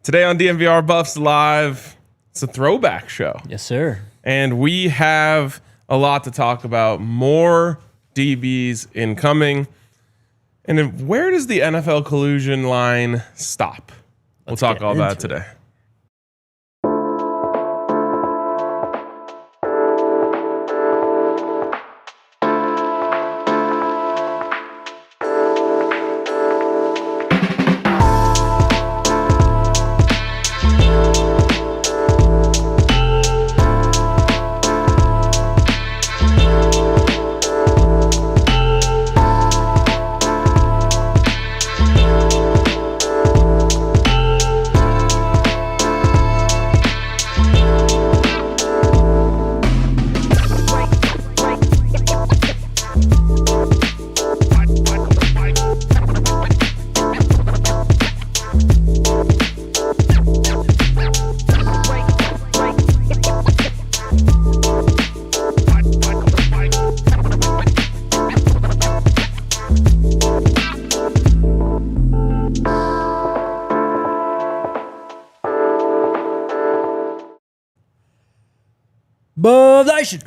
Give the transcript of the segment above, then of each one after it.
Today on DNVR Buffs Live, it's a throwback show. Yes, sir. And we have a lot to talk about. More DBs incoming. And then where does the NFL collusion line stop? We'll talk all about it today.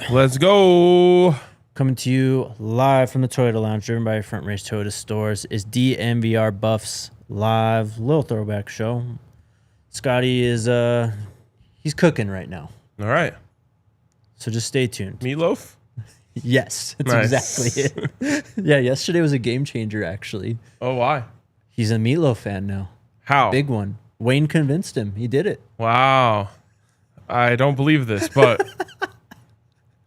Let's go. Coming to you live from the Toyota Lounge, driven by your Front Range Toyota stores, is DNVR Buffs Live, little throwback show. Scotty is he's cooking right now. All right. So just stay tuned. Meatloaf? Yes, that's exactly it. Yeah, yesterday was a game changer, actually. Oh, why? He's a Meatloaf fan now. How? Big one. Wayne convinced him. He did it. Wow. I don't believe this, but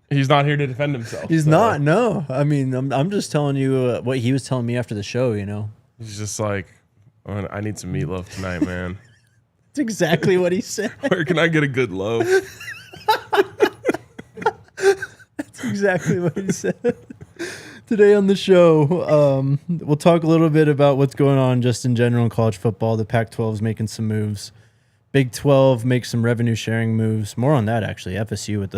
he's not here to defend himself. He's not, no. I mean, I'm just telling you what he was telling me after the show, you know. He's just like, I need some meatloaf tonight, man. That's exactly what he said. Where can I get a good loaf? That's exactly what he said. Today on the show, we'll talk a little bit about what's going on just in general in college football. The Pac-12 is making some moves. Big 12 makes some revenue sharing moves. More on that, actually. FSU with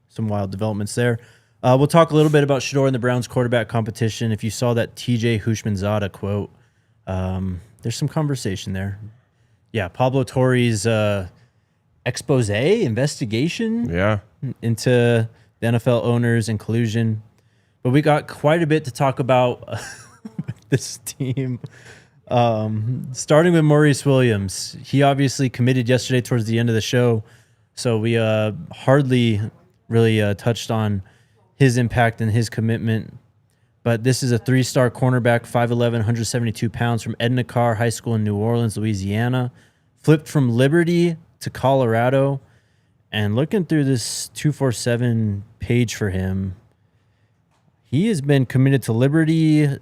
some wild developments there. We'll talk a little bit about Shador and the Browns quarterback competition. If you saw that TJ Houshmandzadeh quote, there's some conversation there. Yeah, Pablo Torre's investigation into the NFL owners and collusion. But we got quite a bit to talk about with this team. Starting with Maurice Williams. He obviously committed yesterday towards the end of the show, so we hardly really touched on his impact and his commitment. But this is a 3-star cornerback, 5'11", 172 pounds, from Edna Carr High School in New Orleans, Louisiana. Flipped from Liberty to Colorado. And looking through this 247 page for him, he has been committed to Liberty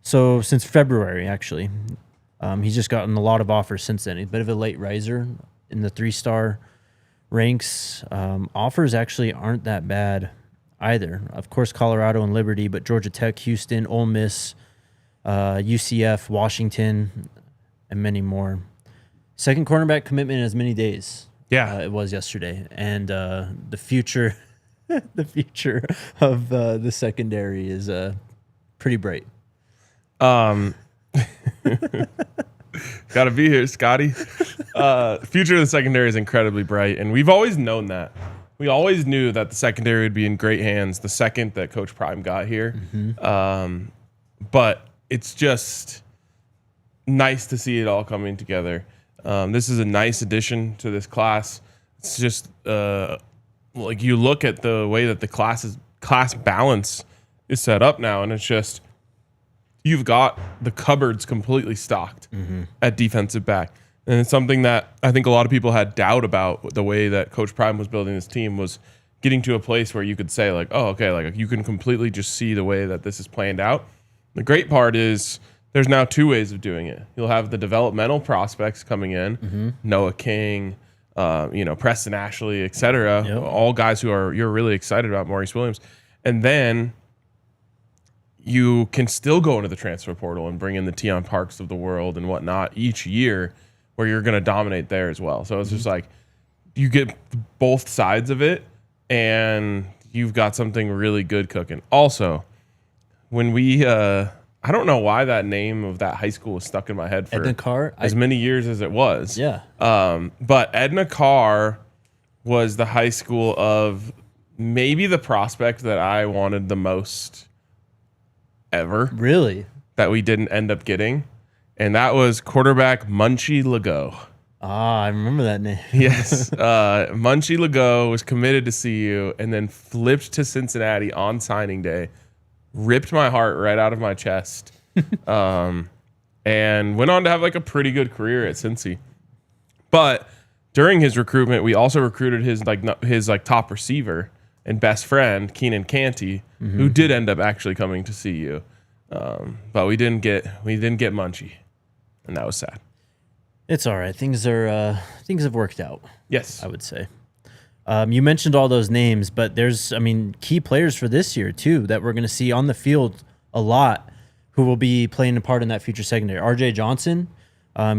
since February, actually. He's just gotten a lot of offers since then. He's a bit of a late riser in the 3-star ranks. Offers actually aren't that bad either. Of course, Colorado and Liberty, but Georgia Tech, Houston, Ole Miss, UCF, Washington, and many more. Second cornerback commitment in as many days. Yeah, it was yesterday. And the future of the secondary is pretty bright. Gotta be here, Scotty. Future of the secondary is incredibly bright, and we've always known that. We always knew that the secondary would be in great hands the second that Coach Prime got here. Mm-hmm. But it's just nice to see it all coming together. This is a nice addition to this class. It's just like you look at the way that the class balance is set up now, and it's just you've got the cupboards completely stocked at defensive back. And it's something that I think a lot of people had doubt about the way that Coach Prime was building this team, was getting to a place where you could say, like, oh, okay, like you can completely just see the way that this is planned out. The great part is there's now two ways of doing it. You'll have the developmental prospects coming in, Noah King, Preston Ashley, et cetera, all guys who you're really excited about, Maurice Williams. And then you can still go into the transfer portal and bring in the Tion Parks of the world and whatnot each year, where you're going to dominate there as well. So it's just like you get both sides of it, and you've got something really good cooking. Also, when we, I I don't know why that name of that high school was stuck in my head for Edna Carr? as many years as it was. Yeah. But Edna Carr was the high school of maybe the prospect that I wanted the most ever. Really? That we didn't end up getting. And that was quarterback Munchie Legault. Ah, I remember that name. Yes. Munchie Legault was committed to CU and then flipped to Cincinnati on signing day. Ripped my heart right out of my chest. And went on to have like a pretty good career at Cincy. But during his recruitment, we also recruited his top receiver and best friend, Keenan Canty, who did end up actually coming to CU. But we didn't get Munchie. And that was sad. It's all right. Things have worked out. Yes. I would say. You mentioned all those names, but there's, key players for this year too that we're going to see on the field a lot who will be playing a part in that future secondary. RJ Johnson,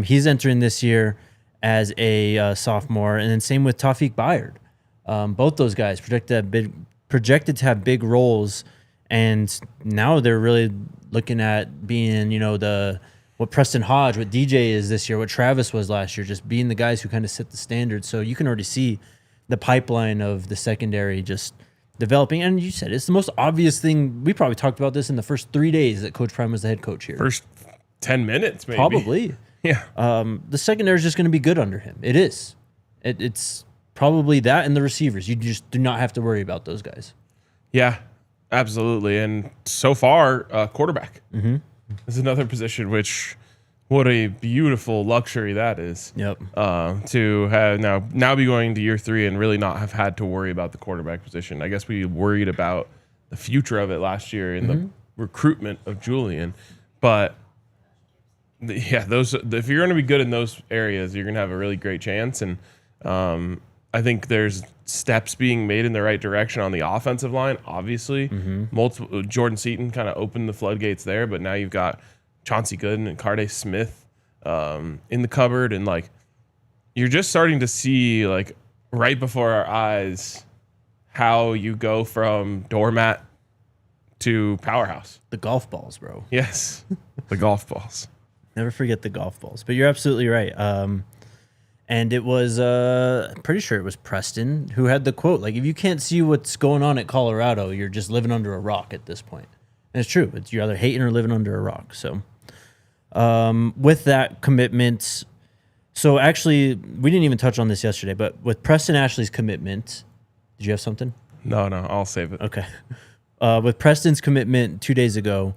he's entering this year as a sophomore, and then same with Tawfiq Byard. Both those guys projected to have big roles, and now they're really looking at being, what Preston Hodge, what DJ is this year, what Travis was last year, just being the guys who kind of set the standard. So you can already see the pipeline of the secondary just developing. And you said it's the most obvious thing. We probably talked about this in the first 3 days that Coach Prime was the head coach here. First 10 minutes, maybe. Probably. Yeah. The secondary is just going to be good under him. It is. It's probably that and the receivers. You just do not have to worry about those guys. Yeah, absolutely. And so far, quarterback. Is another position which, what a beautiful luxury that is. Yep. To have now be going to year 3 and really not have had to worry about the quarterback position. I guess we worried about the future of it last year in the recruitment of Julian, but if you're going to be good in those areas, you're going to have a really great chance. And I think there's steps being made in the right direction on the offensive line. Obviously, multiple Jordan Seaton kind of opened the floodgates there, but now you've got Chauncey Gooden and Carday Smith in the cupboard, and you're just starting to see right before our eyes how you go from doormat to powerhouse. The golf balls, bro. Yes, the golf balls. Never forget the golf balls. But you're absolutely right. And it was, I'm pretty sure it was Preston who had the quote, if you can't see what's going on at Colorado, you're just living under a rock at this point. And it's true. You're either hating or living under a rock. So with that commitment, so actually, we didn't even touch on this yesterday, but with Preston Ashley's commitment, did you have something? No, I'll save it. Okay. With Preston's commitment 2 days ago,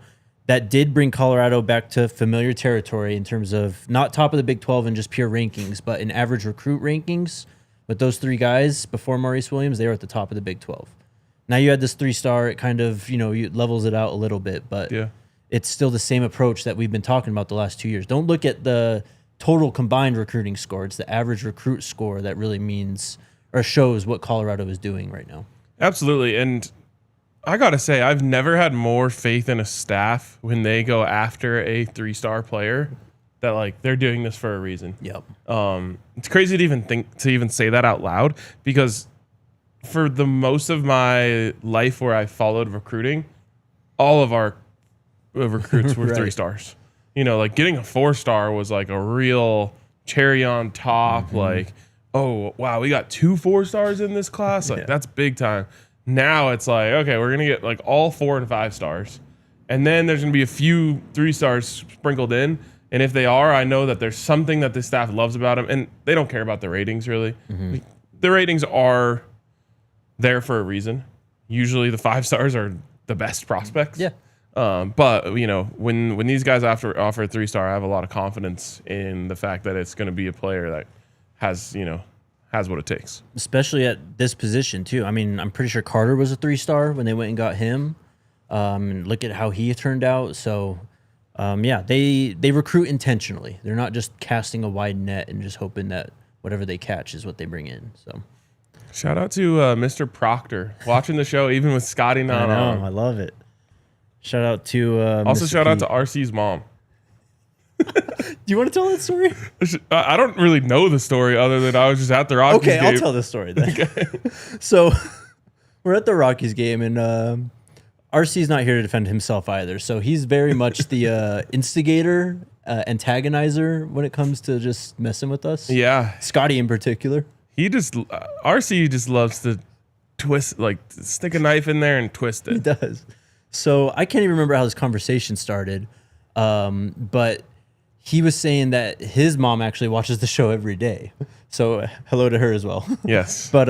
that did bring Colorado back to familiar territory in terms of not top of the Big 12 in just pure rankings, but in average recruit rankings. With those 3 guys before Maurice Williams, they were at the top of the Big 12. Now you had this 3-star, it kind of, levels it out a little bit, but it's still the same approach that we've been talking about the last 2 years. Don't look at the total combined recruiting score. It's the average recruit score that really means or shows what Colorado is doing right now. Absolutely. And I got to say, I've never had more faith in a staff when they go after a 3-star player that they're doing this for a reason. Yep. It's crazy to even say that out loud, because for the most of my life where I followed recruiting, all of our recruits were 3 stars. Getting a 4-star was a real cherry on top. Oh wow, we got 2 4-stars in this class. That's big time. Now it's okay, we're going to get all 4 and 5 stars. And then there's going to be a few 3 stars sprinkled in. And if they are, I know that there's something that the staff loves about them. And they don't care about the ratings, really. The ratings are there for a reason. Usually the 5 stars are the best prospects. Yeah. But, when these guys offer a 3-star, I have a lot of confidence in the fact that it's going to be a player that has what it takes. Especially at this position, too. I'm pretty sure Carter was a 3-star when they went and got him. And look at how he turned out. So, they recruit intentionally. They're not just casting a wide net and just hoping that whatever they catch is what they bring in. So, shout out to Mr. Proctor watching the show, even with Scotty not on. I love it. Shout out to also Mr. shout out Pete. to RC's mom. Do you want to tell that story? I don't really know the story other than I was just at the Rockies game. Okay, I'll tell the story then. Okay. So we're at the Rockies game, and RC's not here to defend himself either. So he's very much the instigator, antagonizer when it comes to just messing with us. Yeah. Scotty in particular. RC just loves to twist, like stick a knife in there and twist it. He does. So I can't even remember how this conversation started. But he was saying that his mom actually watches the show every day. So hello to her as well. Yes. But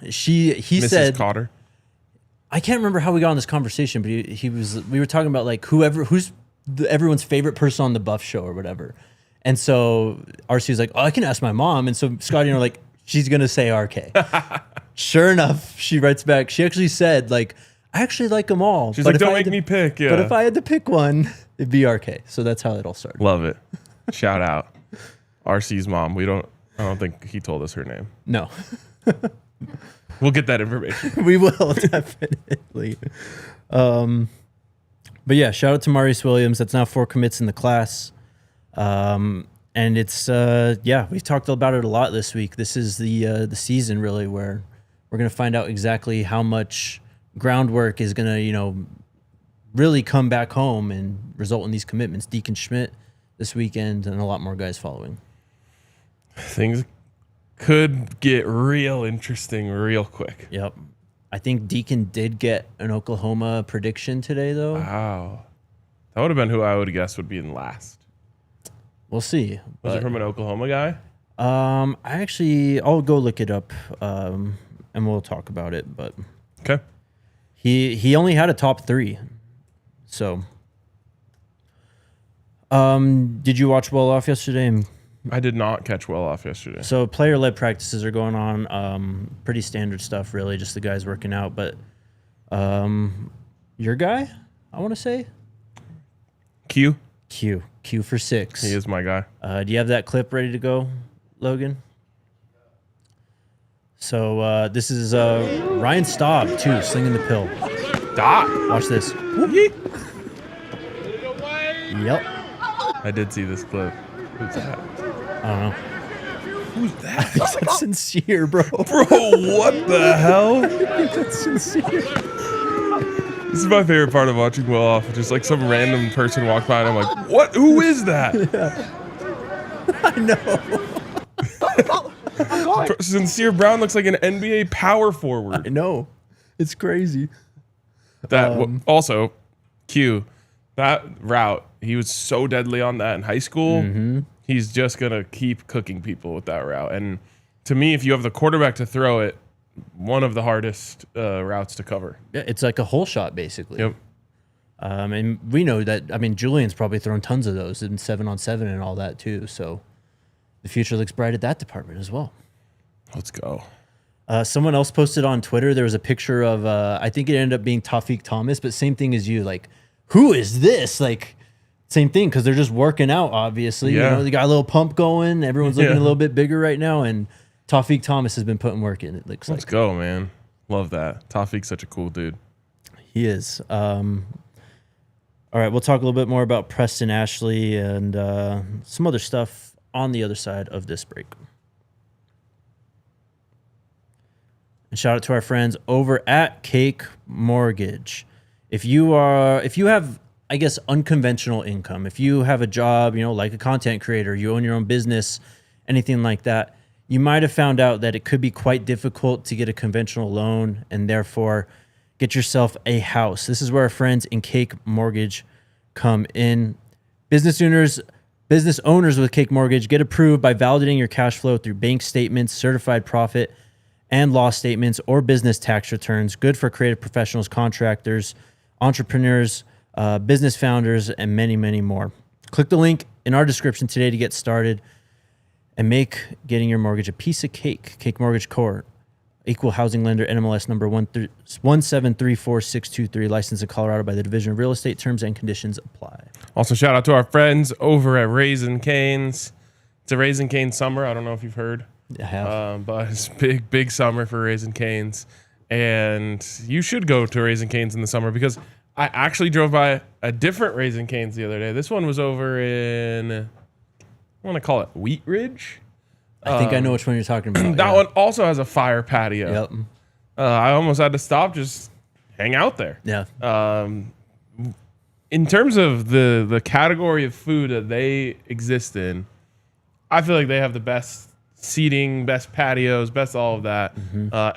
he Mrs. said Cotter. I can't remember how we got on this conversation, but we were talking about like who's everyone's favorite person on the Buff show or whatever. And so RC was like, "Oh, I can ask my mom." And so Scotty and I were like, "She's gonna say RK." Sure enough, she writes back. She actually said like, "I actually like them all." She's like, "Don't make me pick." Yeah. But if I had to pick one, it'd be RK. So that's how it all started. Love it. Shout out RC's mom. I don't think he told us her name. No. We'll get that information. We will, definitely. But yeah, shout out to Maurice Williams. That's now 4 commits in the class. And it's, we've talked about it a lot this week. This is the season really where we're going to find out exactly how much groundwork is going to, really come back home and result in these commitments. Deacon Schmidt this weekend and a lot more guys following. Things could get real interesting real quick. Yep. I think Deacon did get an Oklahoma prediction today, though. Wow. That would have been who I would have guessed would be in last. We'll see. Was it from an Oklahoma guy? I'll go look it up, and we'll talk about it. But okay. He only had a top 3. So, did you watch well off yesterday? I did not catch well off yesterday. So player-led practices are going on. Pretty standard stuff, really. Just the guys working out. But your guy, I want to say? Q for 6. He is my guy. Do you have that clip ready to go, Logan? So this is Ryan Staub, too, slinging the pill. Dot. Watch this. Yep. I did see this clip. Who's that? I don't know. Who's that? That's sincere, bro. Bro, what the hell? That's sincere. This is my favorite part of watching Will Off. Just like some random person walk by and I'm like, what? Who is that? Yeah. I know. Sincere Brown looks like an NBA power forward. I know. It's crazy. That also, Q, that route, he was so deadly on that in high school. Mm-hmm. He's just going to keep cooking people with that route. And to me, if you have the quarterback to throw it, one of the hardest routes to cover. Yeah, it's like a hole shot, basically. Yep. And we know that, Julian's probably thrown tons of those in 7-on-7 and all that, too. So the future looks bright at that department as well. Let's go. Someone else posted on Twitter, there was a picture of, I think it ended up being Tawfiq Thomas, but same thing as you. Like, who is this? Like, same thing, because they're just working out, obviously. Yeah. They got a little pump going. Everyone's looking a little bit bigger right now, and Tawfiq Thomas has been putting work in, it looks like. Let's go, man. Love that. Tawfiq's such a cool dude. He is. All right, we'll talk a little bit more about Preston Ashley and some other stuff on the other side of this break. And shout out to our friends over at Cake Mortgage. If you have, I guess, unconventional income, if you have a job, like a content creator, you own your own business, anything like that, you might have found out that it could be quite difficult to get a conventional loan and therefore get yourself a house. This is where our friends in Cake Mortgage come in. Business owners with Cake Mortgage get approved by validating your cash flow through bank statements, certified profit and loss statements, or business tax returns. Good for creative professionals, contractors, entrepreneurs, business founders, and many, many more. Click the link in our description today to get started and make getting your mortgage a piece of cake. Cake Mortgage Corp. Equal housing lender, NMLS number 1734623, licensed in Colorado by the Division of Real Estate. Terms and conditions apply. Also, shout out to our friends over at Raising Cane's. It's a Raising Cane summer. I don't know if you've heard. I have. But it's big summer for Raising Cane's. And you should go to Raising Cane's in the summer because I actually drove by a different Raising Cane's the other day. This one was over in, I want to call it Wheat Ridge. I think I know which one you're talking about. That one also has a fire patio. Yep. I almost had to stop just hang out there. Yeah. In terms of the category of food that they exist in, I feel like they have the best seating, best patios, best all of that.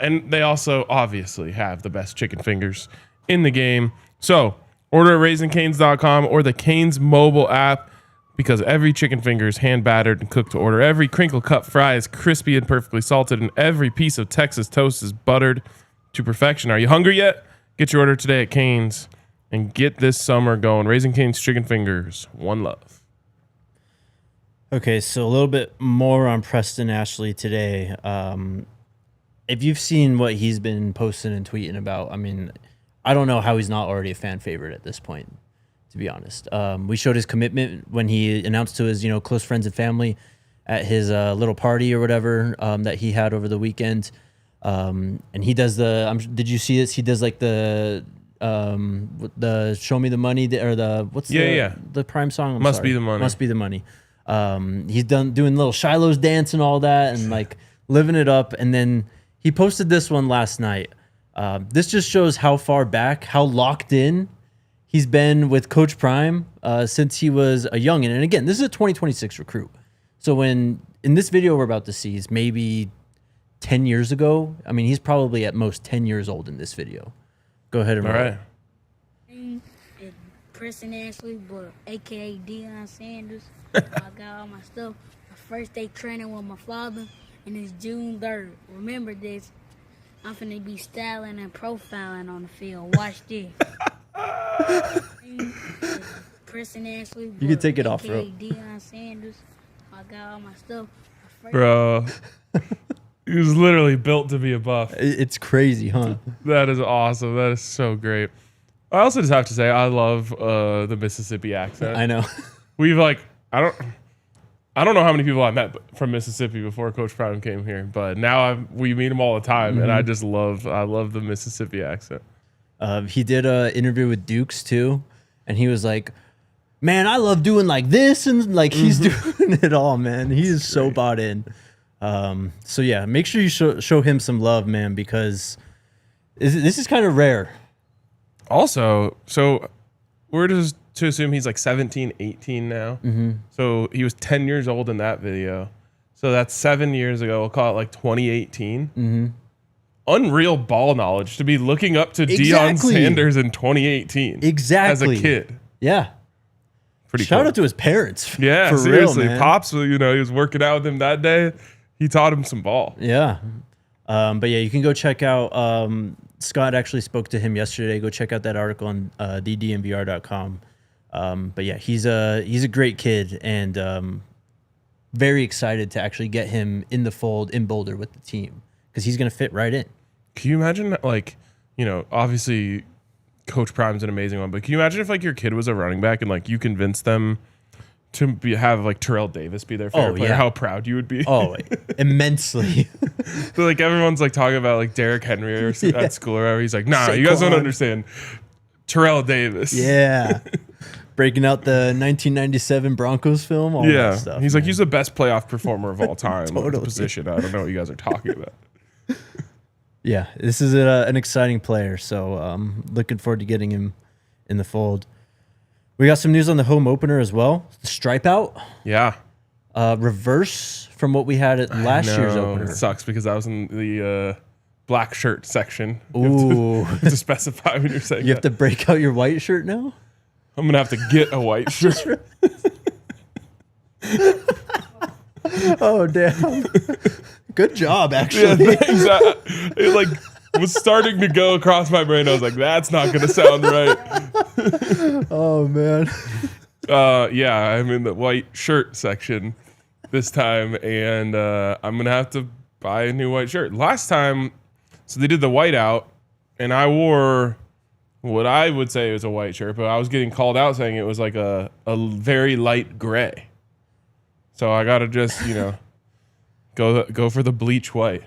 And they also obviously have the best chicken fingers in the game. So order at RaisinCanes.com or the Canes mobile app, because every chicken finger is hand battered and cooked to order. Every crinkle cut fry is crispy and perfectly salted, and every piece of Texas toast is buttered to perfection. Are you hungry yet? Get your order today at Canes and get this summer going. Raising Cane's chicken fingers. One love. Okay, so a little bit more on Preston Ashley today. If you've seen what he's been posting and tweeting about, I mean, I don't know how he's not already a fan favorite at this point, to be honest. We showed his commitment when he announced to his, close friends and family at his little party or whatever that he had over the weekend. And he does did you see this? He does like the Show Me the Money or the Prime song? Must Be the Money. Must Be the Money. He's doing little Shiloh's dance and all that and like living it up. And then he posted this one last night. This just shows how far back, how locked in he's been with Coach Prime since he was a youngin'. And again, this is a 2026 recruit. So in this video we're about to see is maybe 10 years ago. I mean, he's probably at most 10 years old in this video. Go ahead and all right. Preston Ashley, but a.k.a. Deion Sanders. I got all my stuff. My first day training with my father, and it's June 3rd. Remember this. I'm finna be styling and profiling on the field. Watch this. Preston Ashley. You can take it off, bro. Deion Sanders. I got all my stuff. Bro, he was literally built to be a Buff. It's crazy, huh? That is awesome. That is so great. I also just have to say I love the Mississippi accent. I know. We've I don't know how many people I met from Mississippi before Coach Prime came here, but now we meet him all the time, and I love the Mississippi accent. He did an interview with Dukes too, and he was like, "Man, I love doing like this," and like he's doing it all, man. He is so bought in. So yeah, make sure you show him some love, man, because this is kind of rare. Also, so we're just to assume he's like 17, 18 now. So he was 10 years old in that video. So that's 7 years ago. We'll call it like 2018. Unreal ball knowledge to be looking up to Deion Sanders in 2018. Exactly. As a kid. Yeah. Pretty Shout cool. out to his parents. Yeah, for seriously. Real, man. Pops, he was working out with him that day. He taught him some ball. Yeah. But yeah, you can go check out, Scott actually spoke to him yesterday. Go check out that article on DNVR.com. But yeah, he's a great kid and very excited to actually get him in the fold in Boulder with the team because he's going to fit right in. Can you imagine, obviously Coach Prime's an amazing one, but can you imagine if your kid was a running back and you convinced them to have Terrell Davis be their favorite player? Yeah. How proud you would be. Oh, immensely. So everyone's talking about Derrick Henry or at school or whatever. He's like, nah, you guys don't understand. Terrell Davis. Yeah. Breaking out the 1997 Broncos film. All that stuff. He's he's the best playoff performer of all time. Totally. The position. I don't know what you guys are talking about. Yeah, this is an exciting player. So looking forward to getting him in the fold. We got some news on the home opener as well. The stripe out. Yeah. Reverse from what we had at last year's opener. It sucks because I was in the black shirt section. Ooh. You have to specify when you're saying You have to break out your white shirt now? I'm going to have to get a white shirt. Oh, damn. Good job, actually. Yeah, exactly. It was starting to go across my brain. I was like, that's not going to sound right. Oh, man. Yeah, I'm in the white shirt section this time, and I'm going to have to buy a new white shirt. Last time, so they did the white out, and I wore what I would say was a white shirt, but I was getting called out saying it was a very light gray. So I got to just, go for the bleach white.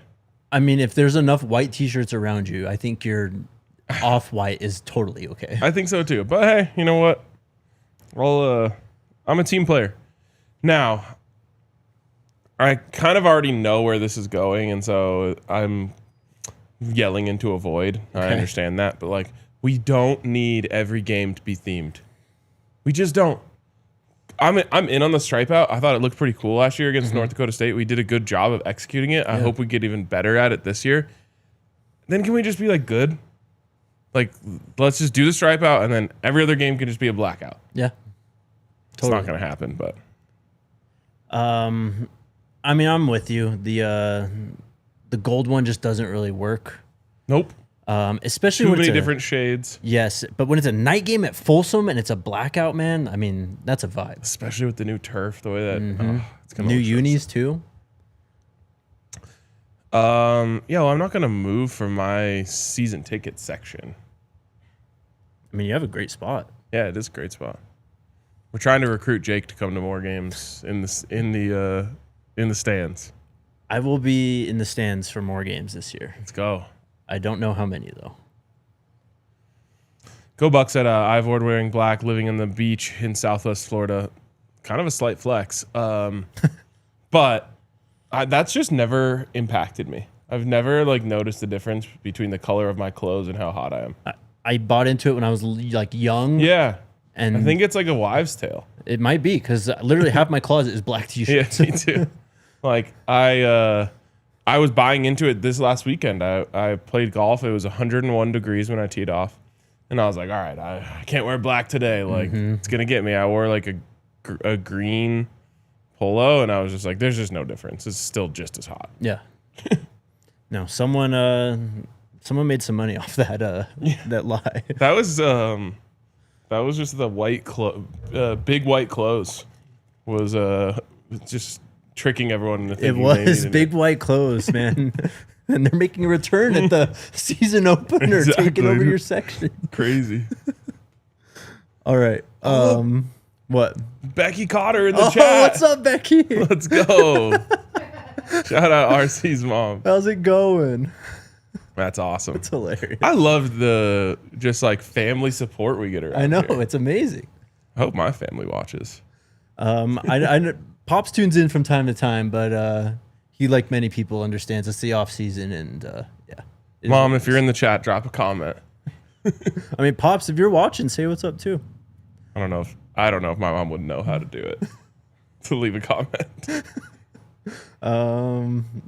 I mean, if there's enough white T-shirts around you, I think your off-white is totally okay. I think so too. But hey, you know what? Well, I'm a team player. Now, I kind of already know where this is going, and so I'm yelling into a void. I Okay. understand that, but like we don't need every game to be themed. We just don't. I'm in on the stripe out. I thought it looked pretty cool last year against North Dakota State. We did a good job of executing it. I hope we get even better at it this year. Then can we just be like good? Like, let's just do the stripe out, and then every other game can just be a blackout. Yeah. It's not going to happen, but I mean, I'm with you. The gold one just doesn't really work. nope. Especially Too when many it's different shades, yes, but when it's a night game at Folsom and it's a blackout, man, I mean, that's a vibe. especially with the new turf. The way that it's going to New unis too. Yeah, well, I'm not going to move from my season ticket section. I mean, you have a great spot. Yeah, it is a great spot. We're trying to recruit Jake to come to more games in the stands. I will be in the stands for more games this year. Let's go. I don't know how many though. Go Bucks at Ivord wearing black, living on the beach in Southwest Florida. Kind of a slight flex. But that's just never impacted me. I've never like noticed the difference between the color of my clothes and how hot I am. I bought into it when I was like young. Yeah. And I think it's like a wives' tale. it might be because literally half my closet is black Yeah, t-shirts. me too. Like I was buying into it this last weekend. I played golf. It was 101 degrees when I teed off. And I was like, all right, I can't wear black today. Like, it's going to get me. I wore like a green polo, and I was just like, there's just no difference. It's still just as hot. Yeah. No, someone made some money off that that lie. That was just the white big white clothes was just tricking everyone into thinking It they was needed big white clothes, man. And they're making a return at the season opener, Exactly. taking over your section. Crazy. All right. What? Becky Cotter in the Oh, chat. what's up, Becky? Let's go. Shout out RC's mom. How's it going? That's awesome. It's hilarious. I love the just like family support we get around I know, here. it's amazing. I hope my family watches. I Pops tunes in from time to time, but he, like many people, understands it's the off season, and yeah. It is Mom, what if it you're is. in the chat, drop a comment. I mean, Pops, if you're watching, say what's up too. I don't know if my mom would know how to do it. To leave a comment.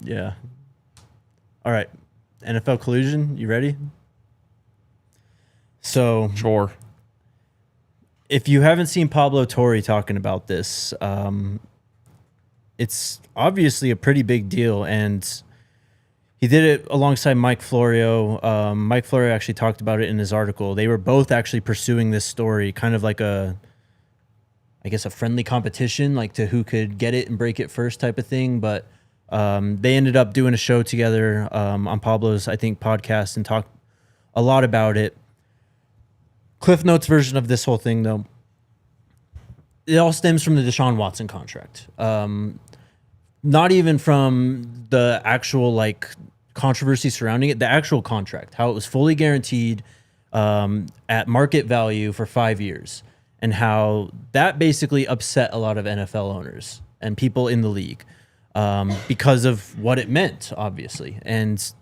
Yeah. All right. NFL Collusion, you ready? So, Sure. if you haven't seen Pablo Torre talking about this, it's obviously a pretty big deal, and he did it alongside Mike Florio. Mike Florio actually talked about it in his article. They were both actually pursuing this story, kind of like a friendly competition, like to who could get it and break it first type of thing. But they ended up doing a show together on Pablo's, I think, podcast, and talked a lot about it. Cliff Notes version of this whole thing, though, it all stems from the Deshaun Watson contract. Not even from the actual like controversy surrounding it, the actual contract, how it was fully guaranteed at market value for 5 years, and how that basically upset a lot of NFL owners and people in the league because of what it meant, obviously. And,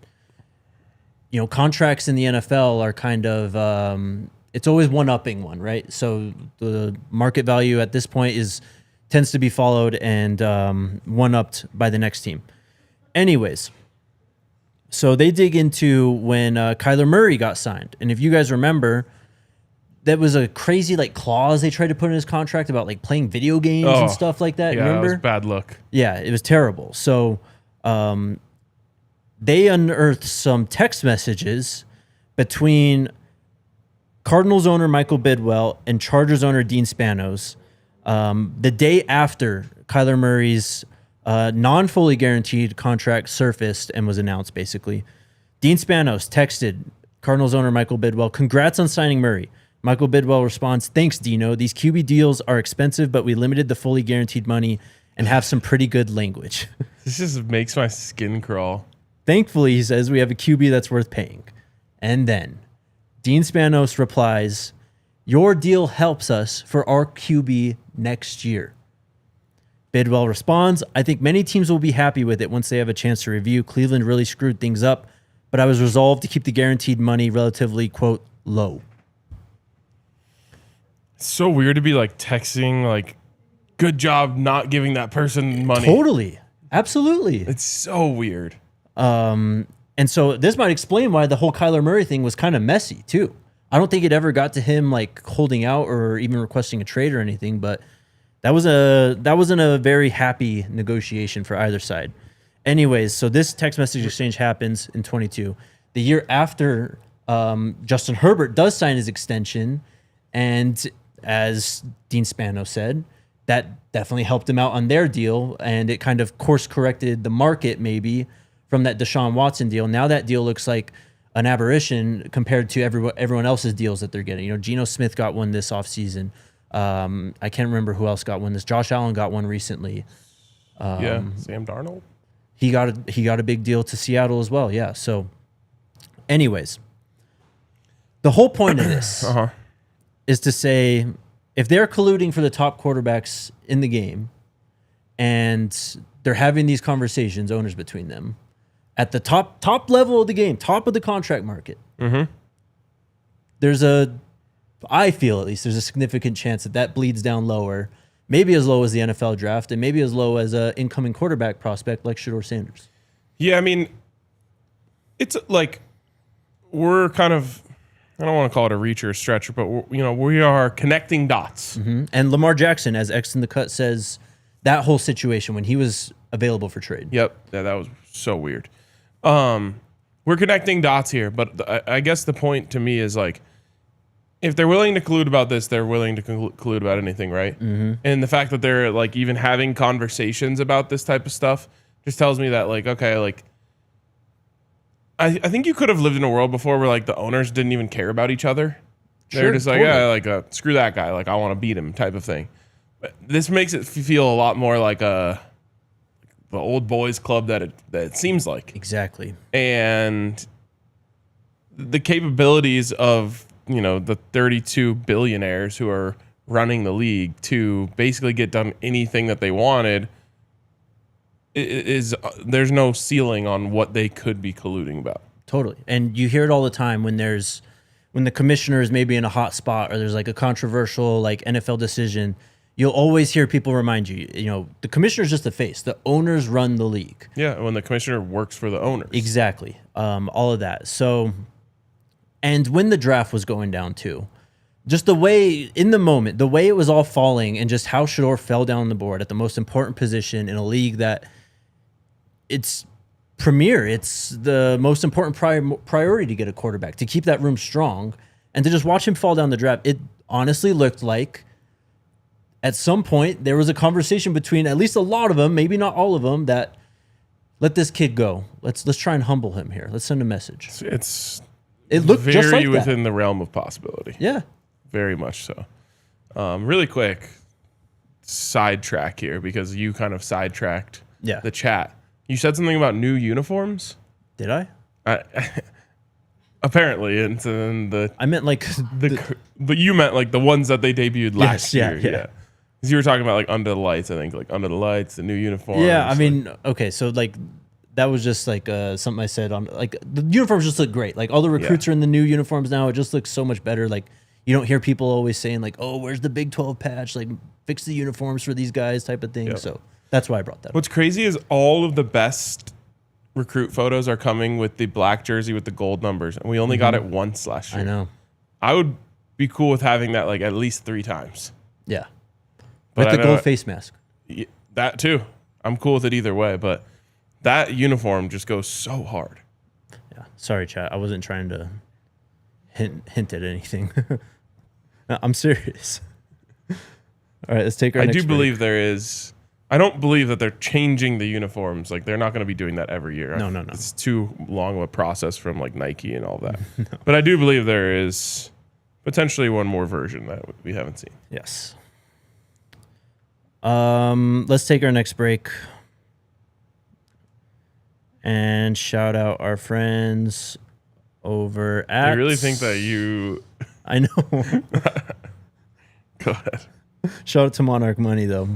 you know, contracts in the NFL are kind of, it's always one-upping one, right? So the market value at this point tends to be followed and one-upped by the next team. Anyways, so they dig into when Kyler Murray got signed. And if you guys remember, that was a crazy like clause they tried to put in his contract about like playing video games and stuff like that. Yeah, Remember? that was bad look. Yeah, it was terrible. So they unearthed some text messages between Cardinals owner Michael Bidwell and Chargers owner Dean Spanos the day after Kyler Murray's non-fully guaranteed contract surfaced and was announced, basically. Dean Spanos texted Cardinals owner Michael Bidwell, "Congrats on signing Murray." Michael Bidwell responds, "Thanks, Dino. These QB deals are expensive, but we limited the fully guaranteed money and have some pretty good language." This just makes my skin crawl. Thankfully, he says, we have a QB that's worth paying. And then Dean Spanos replies, "Your deal helps us for our QB next year." Bidwell responds, "I think many teams will be happy with it once they have a chance to review. Cleveland really screwed things up but I was resolved to keep the guaranteed money relatively, quote, low. It's so weird to be like texting, like, good job not giving that person money. Totally. Absolutely. It's so weird. And so this might explain why the whole Kyler Murray thing was kind of messy too. I don't think it ever got to him like holding out or even requesting a trade or anything, but that wasn't a very happy negotiation for either side. Anyways, so this text message exchange happens in 22. The year after, Justin Herbert does sign his extension, and as Dean Spano said, that definitely helped him out on their deal, and it kind of course corrected the market maybe from that Deshaun Watson deal. Now that deal looks like an aberration compared to everyone else's deals that they're getting. You know, Geno Smith got one this offseason. I can't remember who else got one this. Josh Allen got one recently. Sam Darnold. He got a big deal to Seattle as well. Yeah. So, anyways, the whole point of this is to say if they're colluding for the top quarterbacks in the game, and they're having these conversations, owners between them, at the top level of the game, top of the contract market, I feel at least there's a significant chance that bleeds down lower, maybe as low as the NFL draft, and maybe as low as an incoming quarterback prospect like Shedeur Sanders. Yeah, I mean, it's like we're kind of, I don't want to call it a reach or a stretch, but we are connecting dots. And Lamar Jackson, as X in the Cut says, that whole situation when he was available for trade. Yep, yeah, that was so weird. We're connecting dots here, but I guess the point to me is like, if they're willing to collude about this, they're willing to collude about anything, right? And the fact that they're like even having conversations about this type of stuff just tells me that like, okay, like I think you could have lived in a world before where like the owners didn't even care about each other. They're just like, yeah, like screw that guy, like I want to beat him type of thing. But this makes it feel a lot more like the old boys club that it seems like. Exactly. And the capabilities of the 32 billionaires who are running the league to basically get done anything that they wanted is there's no ceiling on what they could be colluding about. Totally. And you hear it all the time when the commissioner is maybe in a hot spot or there's like a controversial like NFL decision. You'll always hear people remind you, the commissioner's just the face. The owners run the league. Yeah, when the commissioner works for the owners. Exactly. All of that. So, and when the draft was going down too, just the way, in the moment, the way it was all falling and just how Shedeur fell down the board at the most important position in a league that it's premier. It's the most important priority to get a quarterback, to keep that room strong, and to just watch him fall down the draft. It honestly looked like at some point there was a conversation between at least a lot of them, maybe not all of them, that let this kid go. Let's try and humble him here. Let's send a message. It looked very just like within the realm of possibility. Yeah, very much so. Really quick sidetrack here because you kind of sidetracked the chat. You said something about new uniforms. Did I? Apparently, and the I meant like but you meant like the ones that they debuted last year. Yeah. Because you were talking about like Under the Lights. I think like Under the Lights, the new uniforms. Yeah, I mean, okay, so like that was just like something I said on like the uniforms just look great. Like all the recruits are in the new uniforms now. It just looks so much better. Like you don't hear people always saying like, "Oh, where's the Big 12 patch? Like fix the uniforms for these guys," type of thing. Yep. So that's why I brought that up. What's crazy is all of the best recruit photos are coming with the black jersey with the gold numbers, and we only got it once last year. I know. I would be cool with having that like at least 3 times. Yeah, but with the gold face mask. That too. I'm cool with it either way, but that uniform just goes so hard. Yeah. Sorry, chat. I wasn't trying to hint at anything. No, I'm serious. All right, let's take our next break. Believe there is. I don't believe that they're changing the uniforms. Like they're not going to be doing that every year. No. It's too long of a process from like Nike and all that. No. But I do believe there is potentially one more version that we haven't seen. Yes. Let's take our next break and shout out our friends over at. I really think that you. I know. Go ahead. Shout out to Monarch Money though.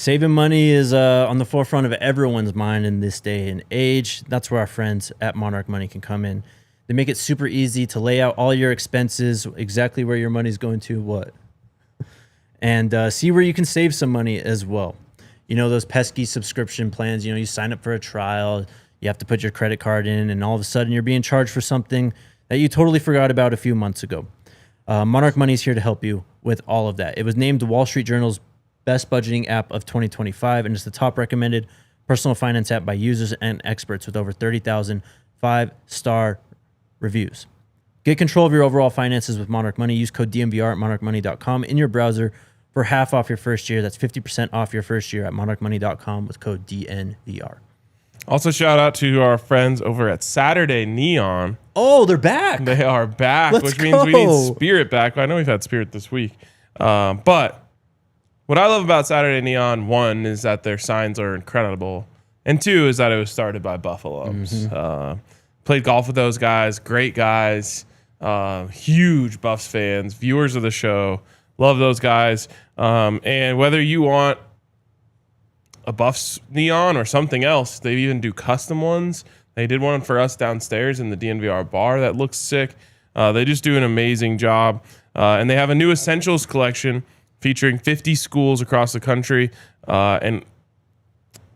Saving money is on the forefront of everyone's mind in this day and age. That's where our friends at Monarch Money can come in. They make it super easy to lay out all your expenses, exactly where your money's going to, what, and see where you can save some money as well. You know, those pesky subscription plans, you sign up for a trial, you have to put your credit card in, and all of a sudden you're being charged for something that you totally forgot about a few months ago. Monarch Money is here to help you with all of that. It was named the Wall Street Journal's best budgeting app of 2025, and it's the top recommended personal finance app by users and experts with over 30,000 5-star reviews. Get control of your overall finances with Monarch Money. Use code DNVR at monarchmoney.com in your browser for half off your first year. That's 50% off your first year at monarchmoney.com with code DNVR. Also, shout out to our friends over at Saturday Neon. Oh, they're back. They are back, Let's which go. means we need Spirit back. I know we've had Spirit this week. But what I love about Saturday Neon, one, is that their signs are incredible. And two, is that it was started by Buffaloes. Played golf with those guys. Great guys. Huge Buffs fans. Viewers of the show. Love those guys. And whether you want a Buffs neon or something else, they even do custom ones. They did one for us downstairs in the DNVR bar that looks sick. They just do an amazing job. And they have a new Essentials collection featuring 50 schools across the country. And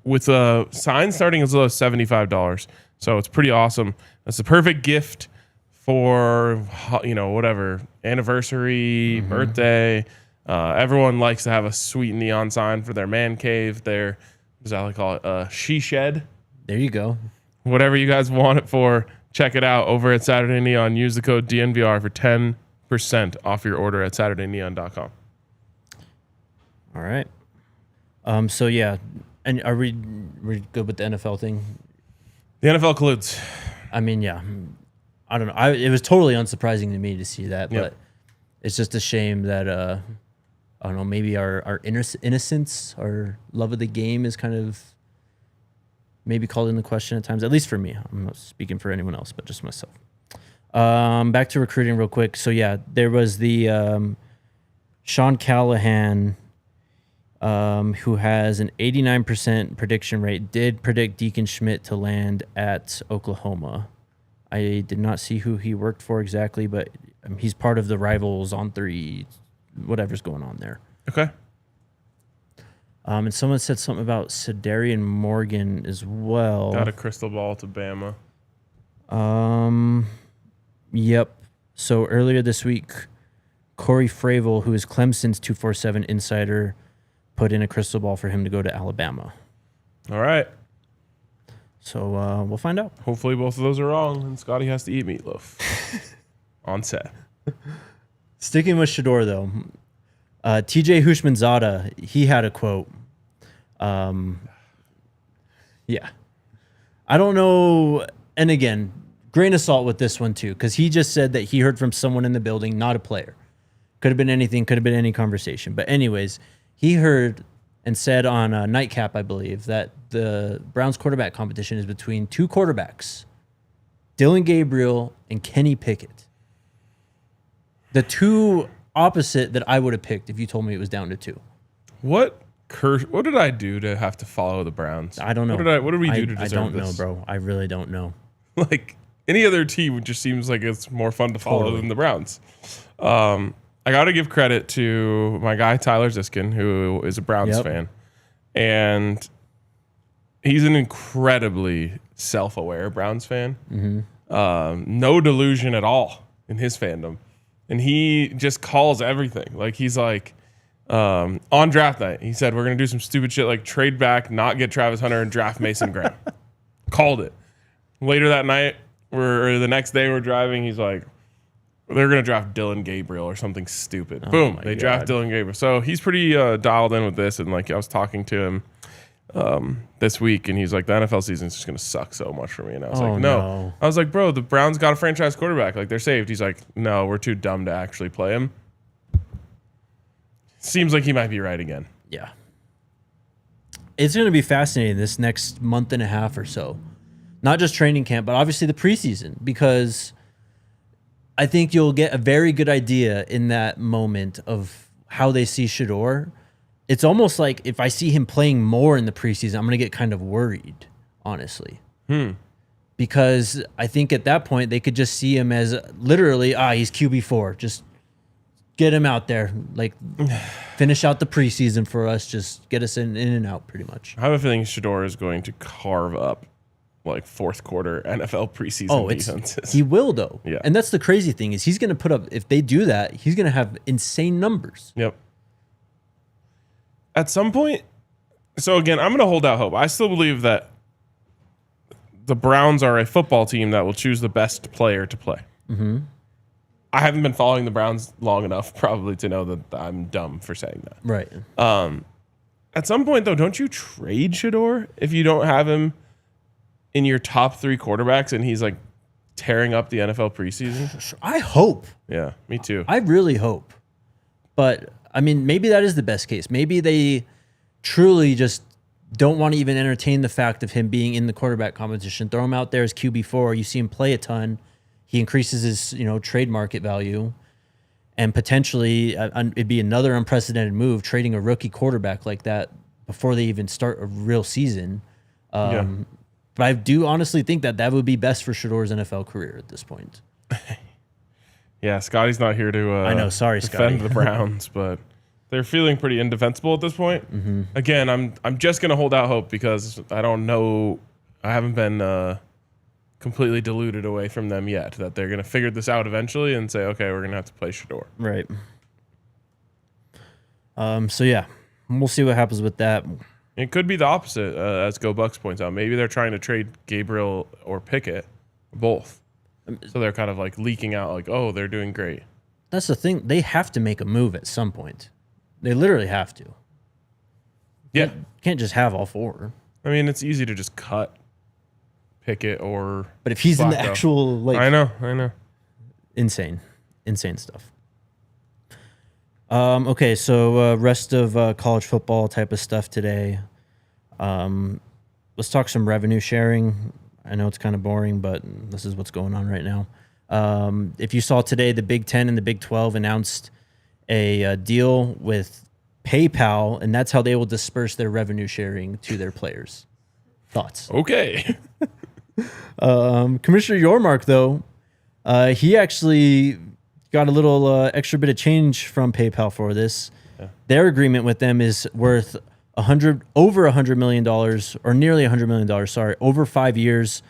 with a sign starting as low as $75. So it's pretty awesome. It's the perfect gift for, whatever, anniversary, birthday. Everyone likes to have a sweet neon sign for their man cave, their, what does that call it? She shed. There you go. Whatever you guys want it for, check it out over at Saturday Neon. Use the code DNVR for 10% off your order at SaturdayNeon.com. All right. So yeah, and are we good with the NFL thing? The NFL colludes. I mean, yeah. I don't know. It was totally unsurprising to me to see that, but it's just a shame that I don't know. Maybe our innocence, our love of the game, is kind of maybe called into question at times. At least for me. I'm not speaking for anyone else, but just myself. Back to recruiting real quick. So yeah, there was the Sean Callahan, who has an 89% prediction rate, did predict Deacon Schmidt to land at Oklahoma. I did not see who he worked for exactly, but he's part of the Rivals on 3, whatever's going on there. Okay. And someone said something about Sedarian Morgan as well. Got a crystal ball to Bama. Yep. So earlier this week, Corey Fravel, who is Clemson's 247 insider, put in a crystal ball for him to go to Alabama. All right. So we'll find out. Hopefully both of those are wrong, and Scotty has to eat meatloaf on set. Sticking with Shedeur, though, TJ Houshmandzadeh, he had a quote. Yeah. I don't know. And again, grain of salt with this one, too, because he just said that he heard from someone in the building, not a player. Could have been anything, could have been any conversation. But anyways, he heard and said on a Nightcap, I believe, that the Browns quarterback competition is between two quarterbacks, Dylan Gabriel and Kenny Pickett. The two opposite that I would have picked if you told me it was down to 2. What did I do to have to follow the Browns? I don't know. What did we do to deserve this? I don't know, bro. I really don't know. Like, any other team just seems like it's more fun to follow than the Browns. I got to give credit to my guy, Tyler Ziskin, who is a Browns fan. And he's an incredibly self-aware Browns fan. No delusion at all in his fandom. And he just calls everything. Like, he's like, on draft night, he said, we're going to do some stupid shit like trade back, not get Travis Hunter, and draft Mason Graham. Called it. Later that night, or the next day we're driving, he's like, they're going to draft Dylan Gabriel or something stupid. Boom, they draft Dylan Gabriel. So he's pretty dialed in with this. And like, I was talking to him this week, and he's like, the NFL season is just going to suck so much for me. And I was like, no. I was like, bro, the Browns got a franchise quarterback. Like, they're saved. He's like, no, we're too dumb to actually play him. Seems like he might be right again. Yeah. It's going to be fascinating this next month and a half or so. Not just training camp, but obviously the preseason, because I think you'll get a very good idea in that moment of how they see Shedeur. it's almost like if I see him playing more in the preseason, I'm going to get kind of worried, honestly. Because I think at that point they could just see him as literally, he's QB4. Just get him out there. Like, finish out the preseason for us. Just get us in and out pretty much. I have a feeling Shedeur is going to carve up like fourth quarter NFL preseason defenses. He will, though. Yeah. And that's the crazy thing is he's going to put up, if they do that, he's going to have insane numbers. Yep. At some point, so again, I'm going to hold out hope. I still believe that the Browns are a football team that will choose the best player to play. Mm-hmm. I haven't been following the Browns long enough probably to know that I'm dumb for saying that. Right. At some point, though, don't you trade Shedeur if you don't have him in your top 3 quarterbacks and he's like tearing up the NFL preseason? I hope. Yeah, me too. I really hope. But, I mean, maybe that is the best case. Maybe they truly just don't want to even entertain the fact of him being in the quarterback competition. Throw him out there as QB4. You see him play a ton. He increases his, trade market value. And potentially, it'd be another unprecedented move, trading a rookie quarterback like that before they even start a real season. But I do honestly think that would be best for Shedeur's NFL career at this point. Yeah, Scotty's not here to I know, sorry, defend Scotty. the Browns, but they're feeling pretty indefensible at this point. Mm-hmm. Again, I'm just going to hold out hope because I don't know. I haven't been completely deluded away from them yet that they're going to figure this out eventually and say, okay, we're going to have to play Shedeur. Right. So, yeah, we'll see what happens with that. It could be the opposite, as Go Bucks points out. Maybe they're trying to trade Gabriel or Pickett, both. So they're kind of like leaking out like, oh, they're doing great. That's the thing. They have to make a move at some point. They literally have to. Yeah. Can't just have all 4. I mean, it's easy to just cut Pickett or But if he's in the Flacco. actual, like... I know. Insane stuff. Okay, so rest of college football type of stuff today. Let's talk some revenue sharing. I know it's kind of boring, but this is what's going on right now. If you saw today, the Big 10 and the Big 12 announced a deal with PayPal, and that's how they will disperse their revenue sharing to their players. Thoughts? Okay. Commissioner Yormark, though, he actually got a little extra bit of change from PayPal for this. Yeah. Their agreement with them is worth over $100 million, or nearly $100 million, sorry, over 5 years.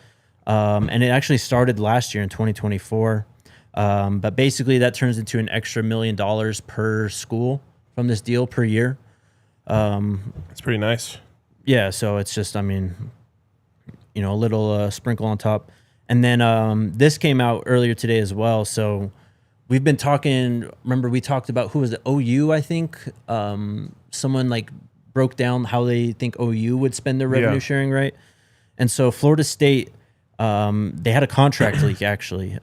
And it actually started last year in 2024. But basically that turns into an extra $1 million per school from this deal per year. It's pretty nice. Yeah. So it's just, I mean, a little sprinkle on top. And then this came out earlier today as well. So we've been talking, remember we talked about, who was it? OU, I think. Someone like broke down how they think OU would spend their revenue sharing, right? And so Florida State, they had a contract leak actually.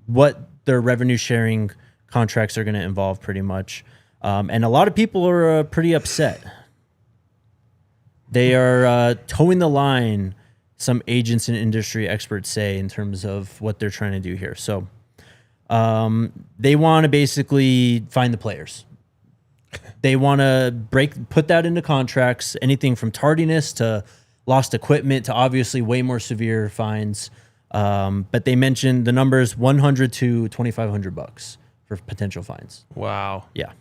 What their revenue sharing contracts are going to involve pretty much. And a lot of people are pretty upset. They are towing the line, some agents and industry experts say, in terms of what they're trying to do here. So they want to basically find the players. They want to put that into contracts, anything from tardiness to lost equipment to obviously way more severe fines. But they mentioned the numbers $100 to $2,500 for potential fines. Wow. Yeah.